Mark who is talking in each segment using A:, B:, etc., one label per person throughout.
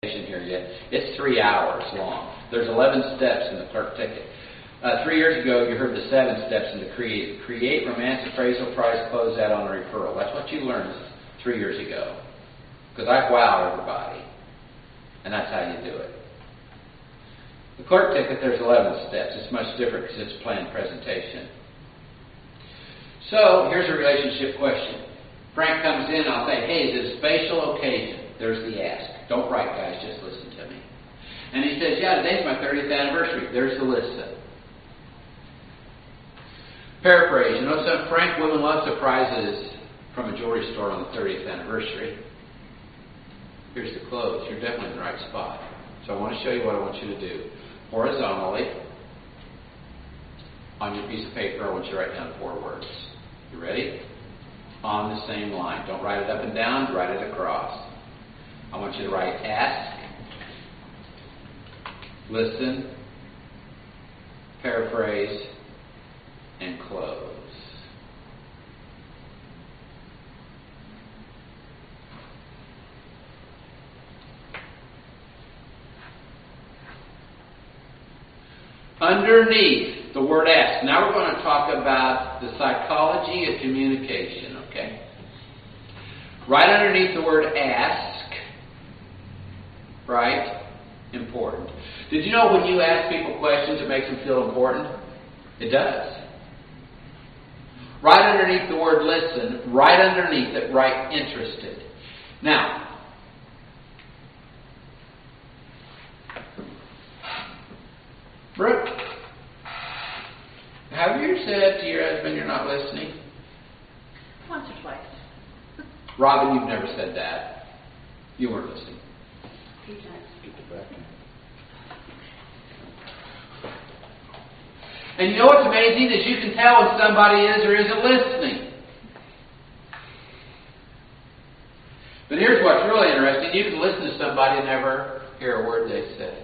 A: here yet. It's 3 hours long. There's 11 steps in the clerk ticket. 3 years ago, you heard the 7 steps in the create. Create, romance, appraisal, price, close out on a referral. That's what you learned 3 years ago. Because I wow everybody. And that's how you do it. The clerk ticket, there's 11 steps. It's much different because it's planned presentation. So, here's a relationship question. Frank comes in and I'll say, hey, is it a special occasion? There's the ask. Don't write, guys, just listen to me. And he says, yeah, today's my 30th anniversary. There's the listen. Paraphrase. You know, some Frank women love surprises from a jewelry store on the 30th anniversary. Here's the close. You're definitely in the right spot. So I want to show you what I want you to do. Horizontally, on your piece of paper, I want you to write down 4 words. You ready? On the same line. Don't write it up and down, write it across. I want you to write ask, listen, paraphrase, and close. Underneath the word ask. Now we're going to talk about the psychology of communication, okay? Right underneath the word ask, right? Important. Did you know when you ask people questions, it makes them feel important? It does. Right underneath the word listen, right underneath it, write interested. Now, Brooke, have you said to your husband you're not listening?
B: Once or twice.
A: Robin, you've never said that. You weren't listening.
B: A few times.
A: And you know what's amazing is you can tell when somebody is or isn't listening. But here's what's really interesting. You can listen to somebody and never hear a word they said.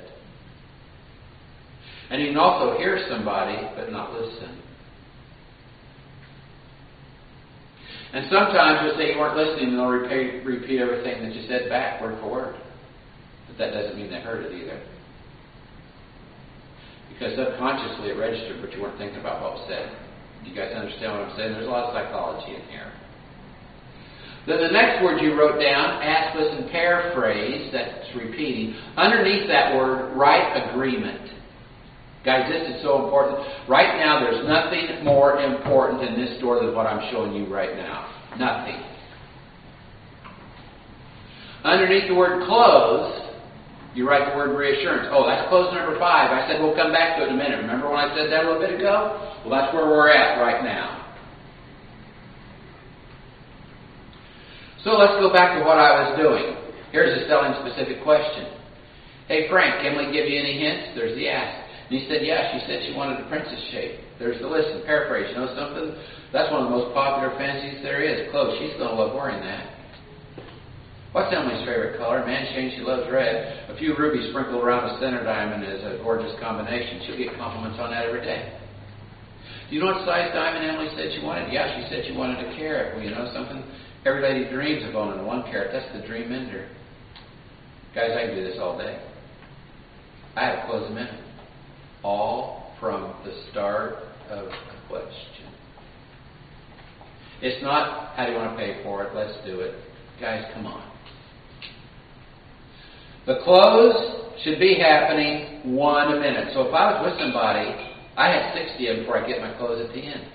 A: And you can also hear somebody but not listen. And sometimes you'll say you weren't listening and they'll repeat everything that you said back word for word. But that doesn't mean they heard it either. Because subconsciously it registered, but you weren't thinking about what was said. You guys understand what I'm saying? There's a lot of psychology in here. Then the next word you wrote down, ask, listen, paraphrase, that's repeating. Underneath that word, write agreement. Guys, this is so important. Right now, there's nothing more important in this store than what I'm showing you right now. Nothing. Underneath the word close, you write the word reassurance. Oh, that's close number 5. I said we'll come back to it in a minute. Remember when I said that a little bit ago? Well, that's where we're at right now. So let's go back to what I was doing. Here's a selling specific question. Hey, Frank, can we give you any hints? There's the ask. And he said, yeah, she said she wanted a princess shape. There's the listen, paraphrase. You know something? That's one of the most popular fancies there is. Clothes. She's going to love wearing that. What's Emily's favorite color? Man, she loves red. A few rubies sprinkled around the center diamond is a gorgeous combination. She'll get compliments on that every day. Do you know what size diamond Emily said she wanted? Yeah, she said she wanted a carat. Well, you know something? Every lady dreams of owning a 1 carat. That's the dream ender. Guys, I can do this all day. I have to close a minute. All from the start of the question. It's not, how do you want to pay for it? Let's do it. Guys, come on. The close should be happening 1 a minute. So if I was with somebody, I had 60 of them before I get my close at the end.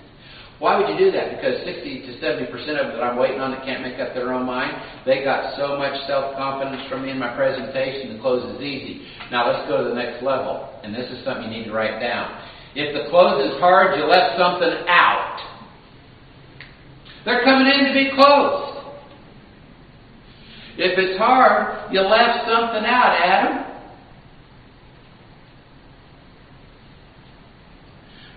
A: Why would you do that? Because 60 to 70% of them that I'm waiting on that can't make up their own mind, they got so much self-confidence from me in my presentation, the close is easy. Now let's go to the next level. And this is something you need to write down. If the close is hard, you left something out. They're coming in to be closed. If it's hard, you left something out, Adam.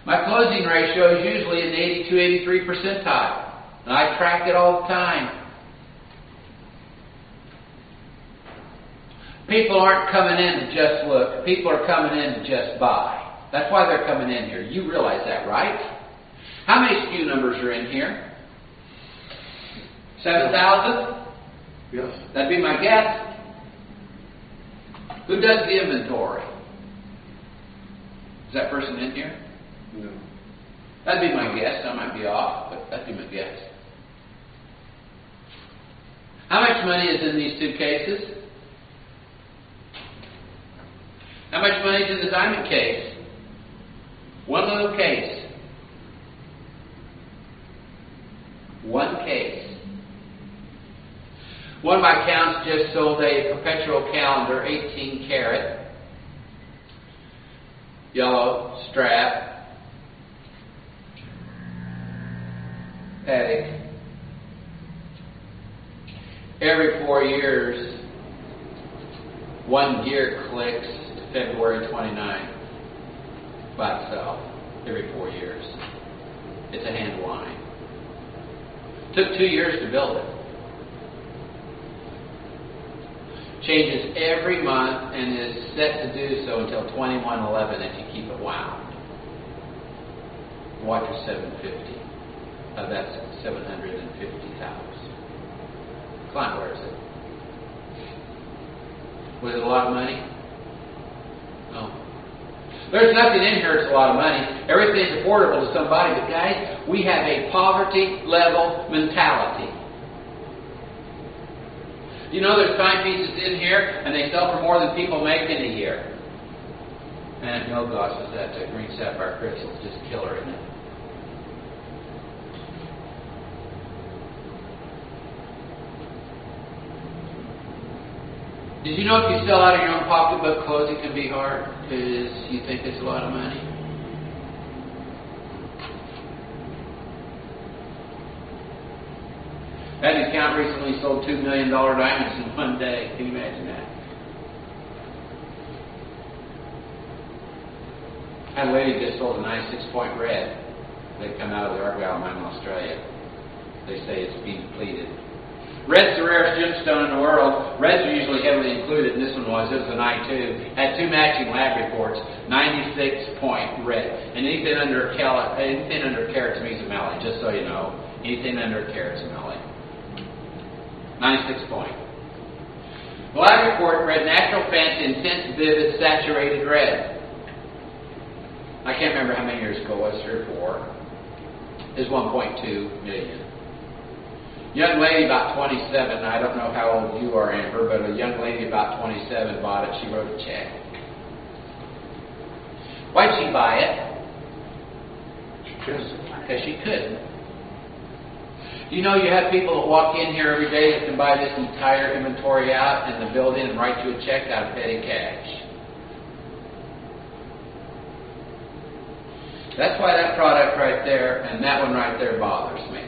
A: My closing ratio is usually in the 82, 83 percentile. And I track it all the time. People aren't coming in to just look. People are coming in to just buy. That's why they're coming in here. You realize that, right? How many SKU numbers are in here? 7,000?
C: Yes.
A: That'd be my guess. Who does the inventory? Is that person in here?
C: No.
A: That'd be my guess. I might be off, but that'd be my guess. How much money is in these two cases? How much money is in the diamond case? One little case. One case. One of my accounts just sold a perpetual calendar, 18 karat, yellow strap, paddock. Every 4 years, one gear clicks to February 29 by itself. Every 4 years. It's a hand line. Took 2 years to build it. Changes every month and is set to do so until 2111 if you keep it wound. Watch your 750. That's 750,000. Client wears it. Was it a lot of money? No. There's nothing in here that's a lot of money. Everything's affordable to somebody. But guys, we have a poverty level mentality. You know there's timepieces in here and they sell for more than people make in a year. And no gosh, is that green sapphire crystal is just killer, isn't it? Did you know if you sell out of your own pocketbook clothes, it can be hard because you think it's a lot of money? That account recently sold $2 million diamonds in one day. Can you imagine that? Had a lady just sold a nice 6-point red. They come out of the Argyle mine in Australia. They say it's being depleted. Red's the rarest gemstone in the world. Reds are usually heavily included, and this one was. It was an I-2. Had 2 matching lab reports. 96-point red. And anything under carat to me is a mallet, just so you know. Anything under a carat's a mallet. 96 point. The lab report read natural, fancy, intense, vivid, saturated red. I can't remember how many years ago it was, 3 or 4. It was 1.2 million. Young lady about 27, I don't know how old you are, Amber, but a young lady about 27 bought it. She wrote a check. Why'd she buy it? Because she couldn't. You know, you have people that walk in here every day that can buy this entire inventory out in the building and write you a check out of petty cash. That's why that product right there and that one right there bothers me.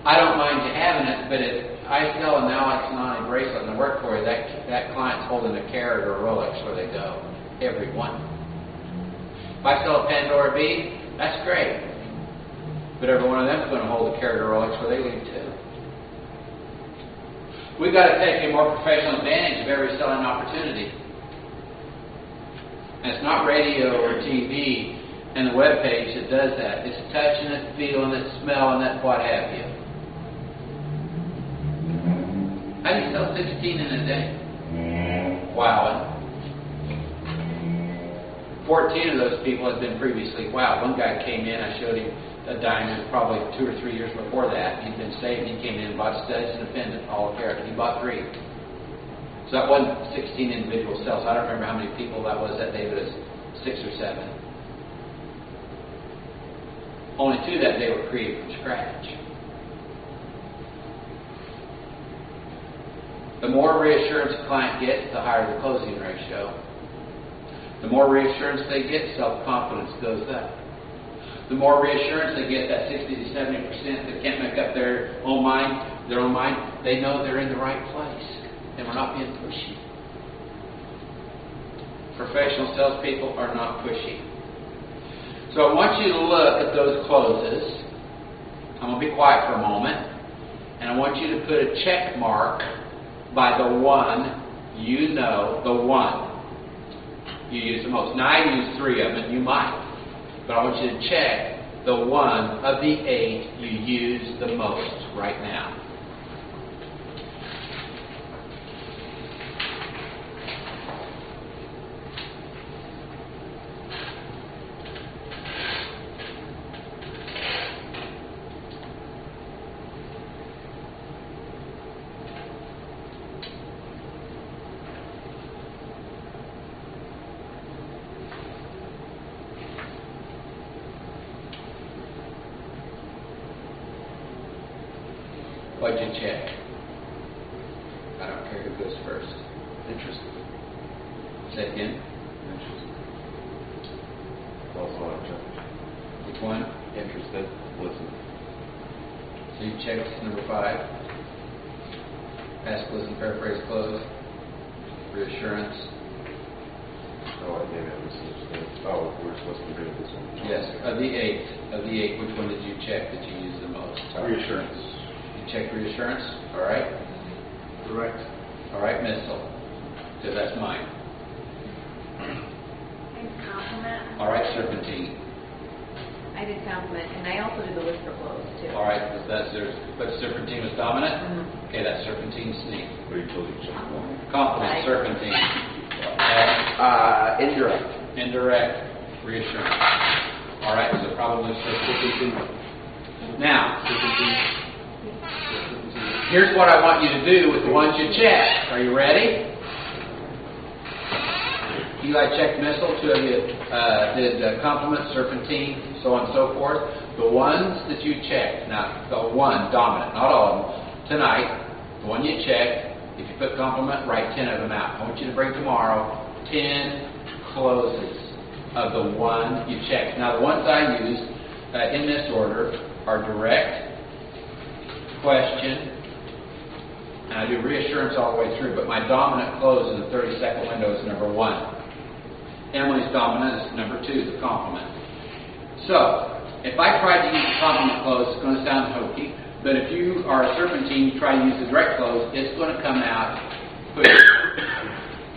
A: I don't mind you having it, but if I sell an Alex Nani bracelet and I work for you, that client's holding a carat or a Rolex where they go. Every one. If I sell a Pandora bead, that's great. But every one of them is going to hold a carat or Rolex where they leave too. We've got to take a more professional advantage of every selling opportunity. And it's not radio or TV and the web page that does that. It's touch and it's feel and it's smell and that's what have you. How do you sell 16 in a day? Wow. 14 of those people had been previously wowed. One guy came in, I showed him a diamond probably 2 or 3 years before that. He'd been saved. He came in and bought studs and a pendant, all carat. He bought 3. So that wasn't 16 individual sales. I don't remember how many people that was that day, but it was 6 or 7. Only 2 that day were created from scratch. The more reassurance a client gets, the higher the closing ratio. The more reassurance they get, self-confidence goes up. The more reassurance they get, that 60 to 70% that can't make up their own mind, they know they're in the right place. And we're not being pushy. Professional salespeople are not pushy. So I want you to look at those closes. I'm going to be quiet for a moment. And I want you to put a check mark by the one you know, the one you use the most. Now I use 3 of them, you might. But I want you to check the one of the 8 you use the most right now. What'd you check? I don't care who goes first.
C: Interested.
A: Say it again.
C: Interested. Also on check.
A: Which one?
C: Interested. Listen.
A: So you checked number 5. Ask, listen, paraphrase, close. Reassurance.
C: Oh, maybe I misunderstood. Oh, we're supposed to do this one.
A: Yes. Of the eight, which one did you check that you used the most?
C: Reassurance.
A: You checked reassurance. All right.
C: Direct.
A: All right, missile. So that's mine.
B: I did compliment.
A: All right, serpentine.
B: I did compliment, and I also did the whisper close too.
A: All right, but serpentine was dominant.
B: Mhm.
A: Okay, that's serpentine sneak.
C: Wait till you check one.
A: Compliment,
B: Right.
A: serpentine.
C: Indirect.
A: Indirect, reassurance. All right, so probably serpentine. Now, here's what I want you to do with the ones you checked. Are you ready? Eli checked missile. 2 of you did compliment, serpentine, so on and so forth. The ones that you checked, now the one dominant, not all of them, tonight, the one you checked, if you put compliment, write 10 of them out. I want you to bring tomorrow 10 closes of the one you checked. Now the ones I use in this order are direct, question, and I do reassurance all the way through, but my dominant close in the 30-second window is number 1. Emily's dominant is number 2, the compliment. So, if I tried to use the compliment close, it's going to sound hokey, but if you are a serpentine, you try to use the direct close, it's going to come out quick.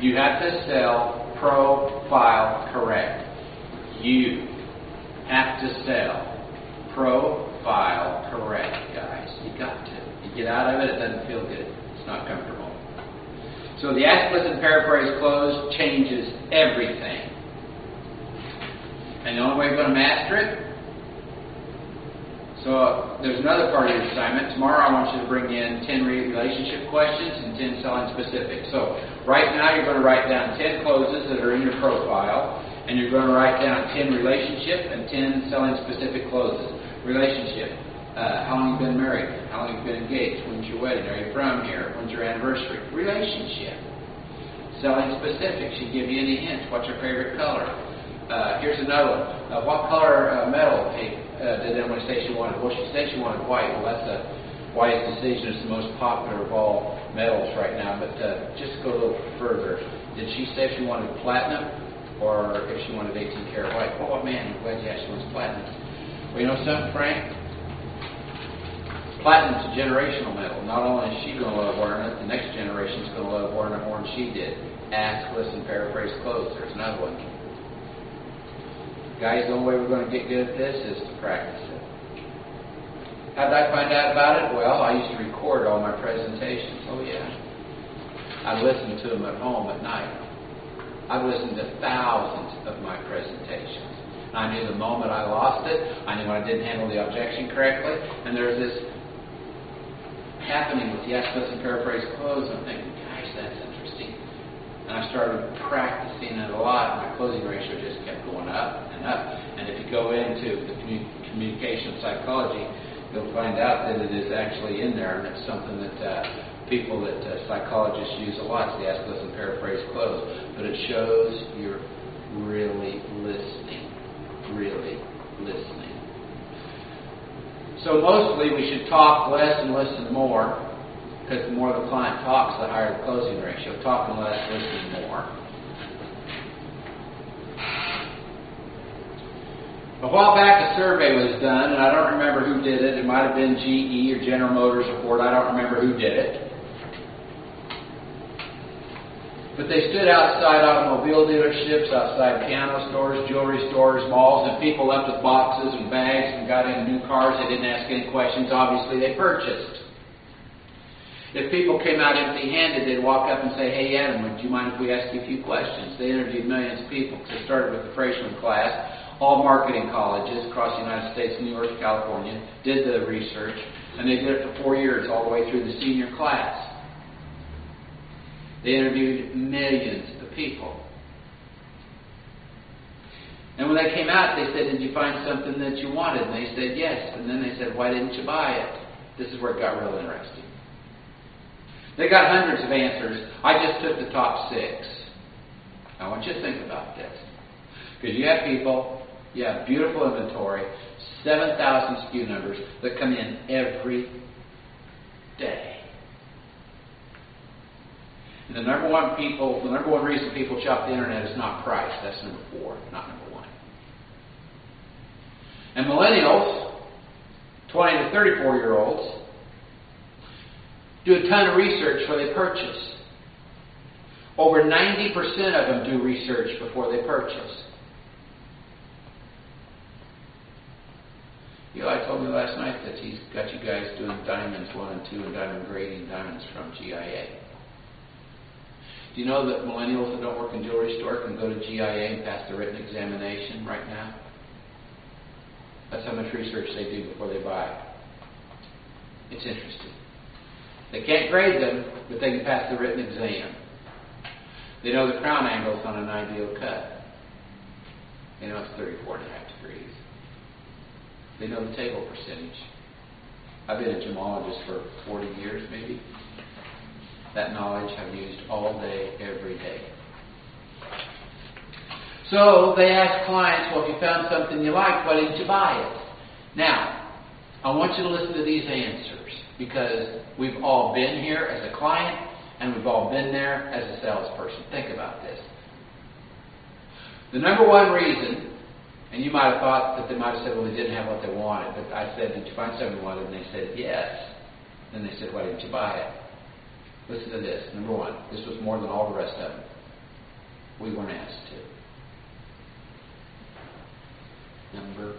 A: You have to spell profile correct. You have to spell profile correct, guys. You got to. You get out of it, it doesn't feel good. It's not comfortable. So the ask, listen, paraphrase, close changes everything. And the only way you're going to master it, so there's another part of your assignment. Tomorrow I want you to bring in 10 relationship questions and 10 selling specific. So right now you're going to write down 10 closes that are in your profile, and you're going to write down 10 relationship and 10 selling specific closes. Relationship. How long have you been married? How long have you been engaged? When's your wedding? Are you from here? When's your anniversary? Relationship. Selling specifics. She give you any hints. What's your favorite color? Here's another one. What color metal did Emily say she wanted? Well, she said she wanted white. Well, that's a wise decision. It's the most popular of all metals right now. But just go a little further. Did she say she wanted platinum or if she wanted 18 karat white? Oh, man, I'm glad you asked. She wants platinum. Well, you know something, Frank? Platinum's a generational metal. Not only is she going to love wearing it, the next generation's going to love wearing it more than she did. Ask, listen, paraphrase, close. There's another one. Guys, the only way we're going to get good at this is to practice it. How did I find out about it? Well, I used to record all my presentations. Oh, yeah. I listened to them at home at night. I've listened to thousands of my presentations. I knew the moment I lost it. I knew when I didn't handle the objection correctly. And there's this happening with the ask, listen, paraphrase, close. I'm thinking, gosh, that's interesting. And I started practicing it a lot, and my closing ratio just kept going up and up. And if you go into the communication psychology, you'll find out that it is actually in there, and it's something that people that psychologists use a lot. So the ask, listen, paraphrase, close. But it shows you're really listening. Really listening. So mostly we should talk less and listen more, because the more the client talks, the higher the closing ratio. Talking less, listening more. A while back a survey was done, and I don't remember who did it. It might have been GE or General Motors or Ford. I don't remember who did it. But they stood outside automobile dealerships, outside piano stores, jewelry stores, malls, and people left with boxes and bags and got into new cars. They didn't ask any questions. Obviously, they purchased. If people came out empty-handed, they'd walk up and say, hey, Adam, would you mind if we ask you a few questions? They interviewed millions of people. They started with the freshman class, all marketing colleges across the United States, New York, California, did the research, and they did it for 4 years, all the way through the senior class. They interviewed millions of people. And when they came out, they said, did you find something that you wanted? And they said, yes. And then they said, why didn't you buy it? This is where it got real interesting. They got hundreds of answers. I just took the top 6. I want you to think about this. Because you have people, you have beautiful inventory, 7,000 SKU numbers that come in every day. And the number one reason people shop the internet is not price. That's number 4, not number 1. And millennials, 20 to 34-year-olds, do a ton of research before they purchase. Over 90% of them do research before they purchase. Eli told me last night that he's got you guys doing diamonds 1 and 2 and diamond grading diamonds from GIA. Do you know that millennials that don't work in jewelry store can go to GIA and pass the written examination right now? That's how much research they do before they buy. It's interesting. They can't grade them, but they can pass the written exam. They know the crown angles on an ideal cut. They know it's 34.5 degrees. They know the table percentage. I've been a gemologist for 40 years, maybe. That knowledge I've used all day, every day. So they ask clients, well, if you found something you liked, why didn't you buy it? Now, I want you to listen to these answers, because we've all been here as a client, and we've all been there as a salesperson. Think about this. The number one reason, and you might have thought that they might have said, well, they didn't have what they wanted, but I said, did you find something you wanted? And they said, yes. Then they said, why didn't you buy it? Listen to this. Number one, this was more than all the rest of them. We weren't asked to. Number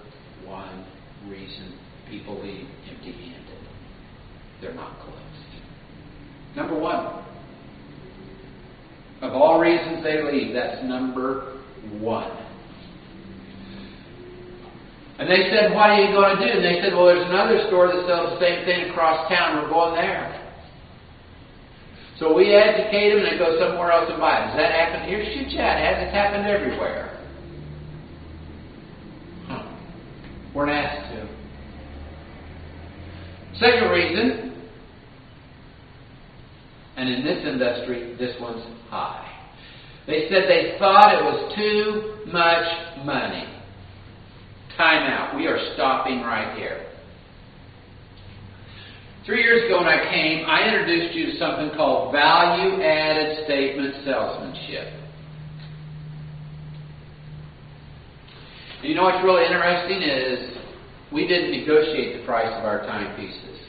A: one reason people leave empty-handed. They're not closed. Number one. Of all reasons they leave, that's number one. And they said, what are you going to do? And they said, well, there's another store that sells the same thing across town. We're going there. So we educate them and they go somewhere else and buy it. Does that happen here? Shoot, yeah, it has. It's happened everywhere. We're asked to. Second reason, and in this industry, this one's high. They said they thought it was too much money. Time out. We are stopping right here. 3 years ago when I came, I introduced you to something called value-added statement salesmanship. And you know what's really interesting is we didn't negotiate the price of our timepieces.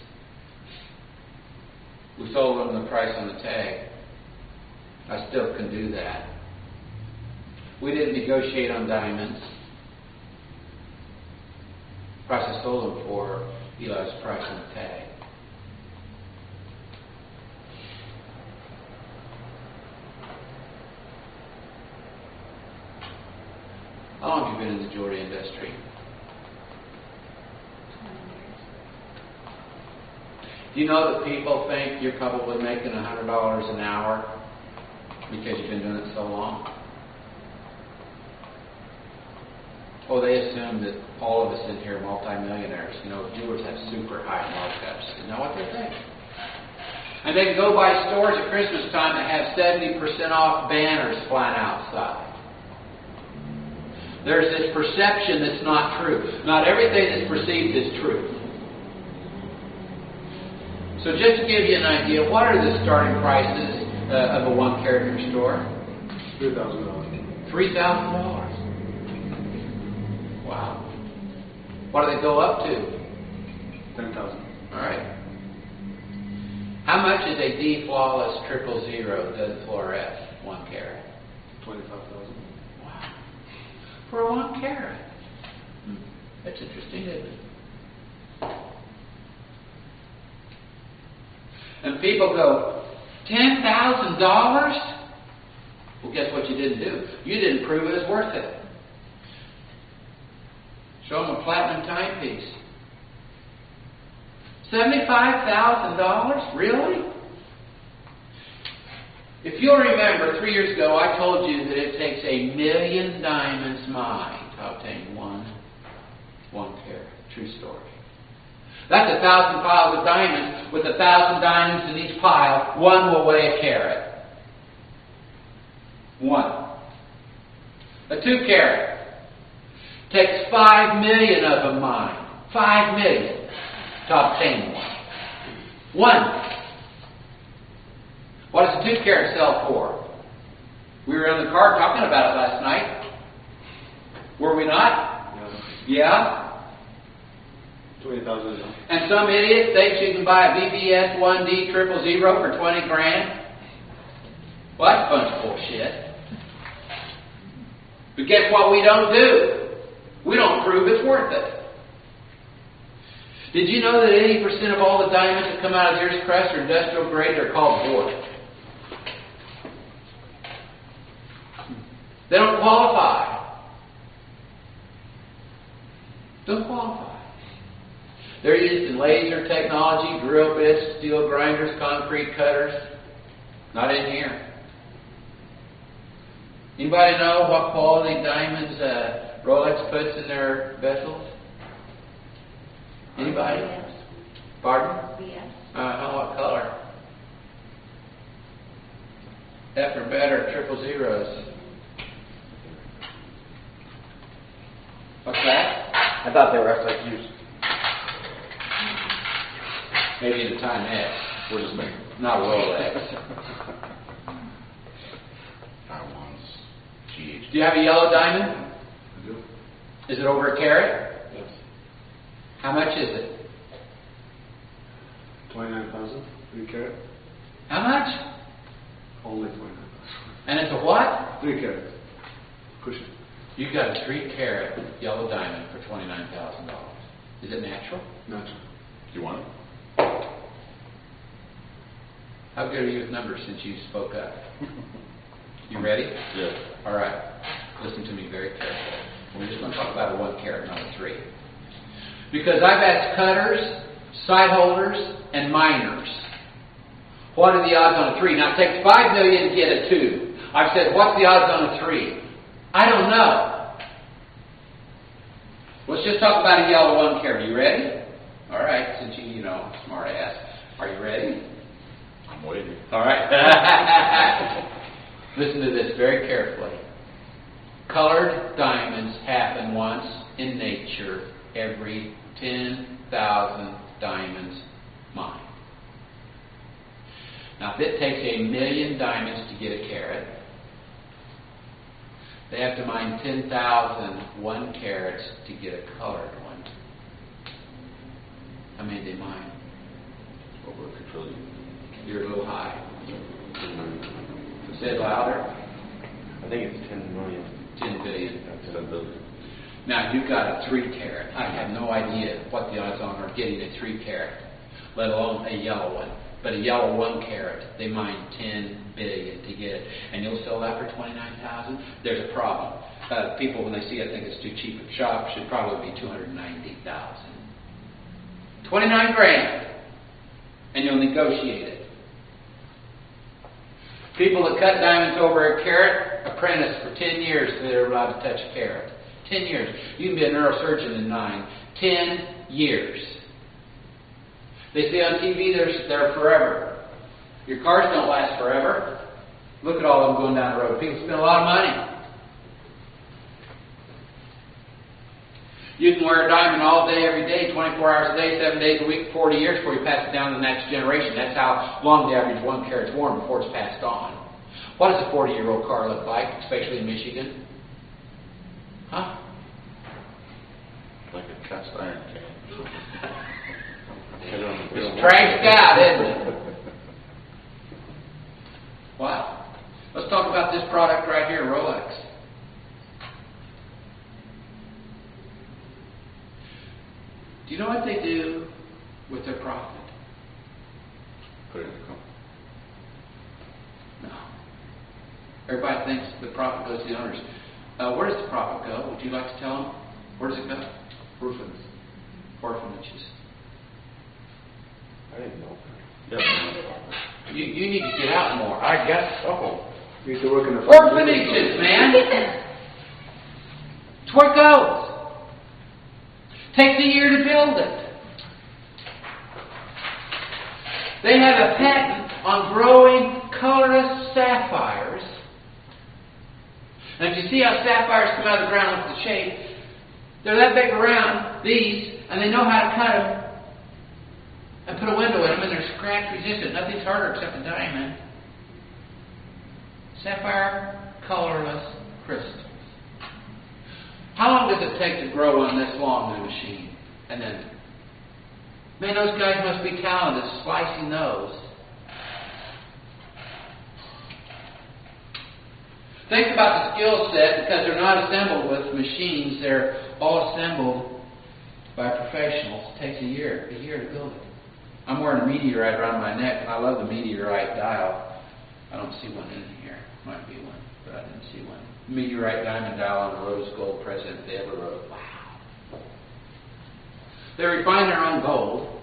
A: We sold them the price on the tag. I still can do that. We didn't negotiate on diamonds. The price I sold them for, Eli's price on the tag. How long have you been in the jewelry industry?
B: 20 years.
A: Do you know that people think you're probably making $100 an hour because you've been doing it so long? Oh, they assume that all of us in here are multimillionaires. You know, jewelers have super high markups. You know what they think? And they can go by stores at Christmas time that have 70% off banners flying outside. There's this perception that's not true. Not everything that's perceived is true. So just to give you an idea, what are the starting prices of a 1 carat in your store?
C: $3,000.
A: $3,000. Wow. What do they go up to?
C: $10,000.
A: All right. How much is a D flawless 000 Dud Florette 1 carat?
C: $25,000.
A: Wow. For a 1 carat. That's interesting, isn't it? And people go, $10,000? Well, guess what you didn't do? You didn't prove it was worth it. Show them a platinum timepiece. $75,000? Really? If you'll remember, 3 years ago, I told you that it takes 1,000,000 diamonds mined to obtain one carat. True story. That's 1,000 piles of diamonds with 1,000 diamonds in each pile. One will weigh a carat. One. A 2 carat takes 5 million of them mined. 5 million to obtain one. One. What does a 2 carat sell for? We were in the car talking about it last night. Were we not? Yeah?
C: 20,000.
A: And some idiot thinks you can buy a BBS 1D 000 for 20 grand? Well, that's a bunch of bullshit. But guess what we don't do? We don't prove it's worth it. Did you know that 80% of all the diamonds that come out of Deer's Crest are industrial grade? They're called Board. They don't qualify. Don't qualify. They're used in laser technology, drill bits, steel grinders, concrete cutters. Not in here. Anybody know what quality diamonds Rolex puts in their vessels? Anybody?
B: BS.
A: Pardon?
B: BS.
A: What color? F or better, 000s. What's that?
C: I thought they were SIQs.
A: Maybe the Time X.
C: We're just making.
A: Not a Rolex.
C: Taiwan's GH.
A: Do you have a yellow diamond?
C: I do.
A: Is it over a carat?
C: Yes.
A: How much is it?
C: 29,000. 3 carat.
A: How much?
C: Only 29,000.
A: And it's a what?
C: 3 carat. Cushion.
A: You got a 3 carat yellow diamond for $29,000. Is it natural?
C: Natural. Do you want it?
A: How good are you with numbers since you spoke up? You ready?
C: Yes.
A: All right. Listen to me very carefully. We're just going to talk about a 1 carat, not a 3. Because I've asked cutters, site holders, and miners, what are the odds on a 3? Now it takes 5 million to get a 2. I've said, what's the odds on a 3? I don't know. Let's just talk about a yellow 1 carat. Are you ready? All right, since you smart ass. Are you ready?
C: I'm waiting.
A: All right. Listen to this very carefully. Colored diamonds happen once in nature every 10,000 diamonds mined. Now, if it takes 1 million diamonds to get a carat, they have to mine 10,000 1 carats to get a colored one. How many they mine?
C: Over a quadrillion.
A: You're a little high. Say it louder.
C: I think it's 10 million.
A: 10 billion.
C: That's 10 billion.
A: Now, you've got a 3 carat. I have no idea what the odds on are getting a 3 carat, let alone a yellow one. But a yellow 1 carat, they mine 10 billion to get it. And you'll sell that for $29,000? There's a problem. People, when they see it, think it's too cheap at shop. Should probably be $290,000. 29 grand. And you'll negotiate it. People that cut diamonds over a carat, apprentice for 10 years so they're allowed to touch a carat. 10 years. You can be a neurosurgeon in 9. 10 years. They say on TV they're forever. Your cars don't last forever. Look at all of them going down the road. People spend a lot of money. You can wear a diamond all day, every day, 24 hours a day, 7 days a week, 40 years before you pass it down to the next generation. That's how long the average 1 carat's worn before it's passed on. What does a 40-year-old car look like, especially in Michigan? Huh?
C: Like a cast iron can.
A: It's trashed out, isn't it? Wow. Let's talk about this product right here, Rolex. Do you know what they do with their profit?
C: Put it in the company.
A: No. Everybody thinks the profit goes to the owners. Where does the profit go? Would you like to tell them? Where does it go?
C: Orphans.
A: Orphanages.
C: I didn't know.
A: You need to get out more.
C: I guess so. You used to work in a
A: Orphanages, man. It's where it goes. Takes a year to build it. They have a patent on growing colorless sapphires. And if you see how sapphires come out of the ground with the shape, they're that big around, these, and they know how to cut them and put a window in them, and they're scratch resistant. Nothing's harder except a diamond. Sapphire colorless crystals. How long does it take to grow one this long in a machine? And then, man, those guys must be talented slicing those. Think about the skill set, because they're not assembled with machines. They're all assembled by professionals. It takes a year to build it. I'm wearing a meteorite around my neck, and I love the meteorite dial. I don't see one in here. Might be one, but I didn't see one. Meteorite diamond dial on a rose gold president they ever wrote. Wow. They refine their own gold.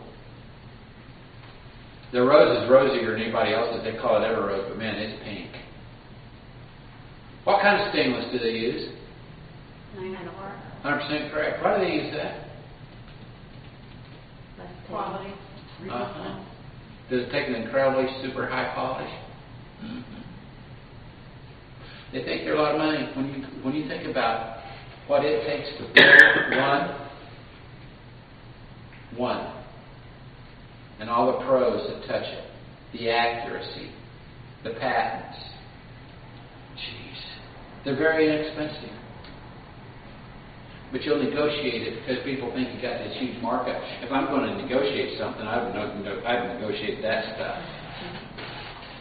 A: Their rose is rosier than anybody else's. They call it ever rose, but man, it's pink. What kind of stainless do they use? 100% correct. Why do they use that?
B: Quality.
A: Uh-huh. Does it take an incredibly super high polish? Mm-hmm. They think they're a lot of money. When you think about what it takes to build one, and all the pros that touch it, the accuracy, the patents. Jeez, they're very inexpensive. But you'll negotiate it because people think you got this huge markup. If I'm going to negotiate something, I would negotiate that stuff.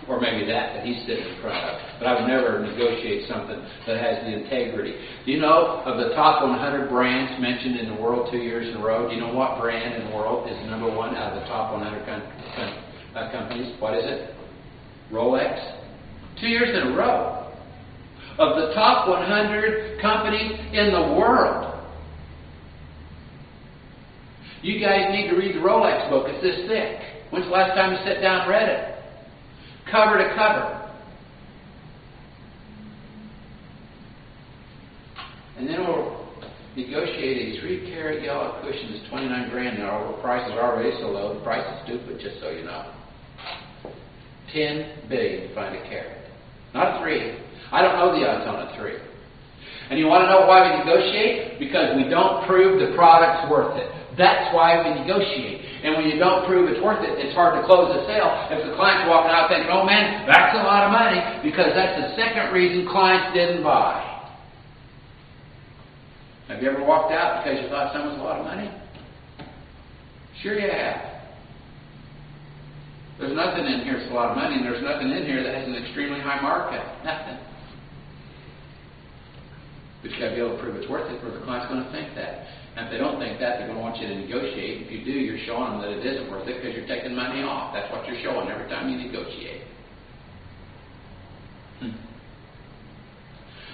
A: Or maybe that he's sitting in front of. But I would never negotiate something that has the integrity. Do you know of the top 100 brands mentioned in the world 2 years in a row? Do you know what brand in the world is number one out of the top 100 companies? What is it? Rolex. 2 years in a row. Of the top 100 companies in the world. You guys need to read the Rolex book. It's this thick. When's the last time you sat down and read it? Cover to cover. And then we'll negotiate a 3-carat yellow cushion that's $29,000 now. The price is already so low. The price is stupid, just so you know. $10 billion to find a carat. Not a 3. I don't know the odds on a 3. And you want to know why we negotiate? Because we don't prove the product's worth it. That's why we negotiate. And when you don't prove it's worth it, it's hard to close the sale. If the client's walking out thinking, oh man, that's a lot of money, because that's the second reason clients didn't buy. Have you ever walked out because you thought something was a lot of money? Sure you have. There's nothing in here that's a lot of money, and there's nothing in here that has an extremely high markup. Nothing. But you've got to be able to prove it's worth it, or the client's going to think that. And if they don't think that, they're going to want you to negotiate. If you do, you're showing them that it isn't worth it because you're taking money off. That's what you're showing every time you negotiate.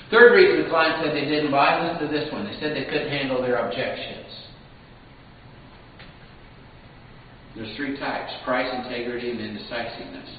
A: Third reason the client said they didn't buy, listen to this one. They said they couldn't handle their objections. There's 3 types: price, integrity, and indecisiveness.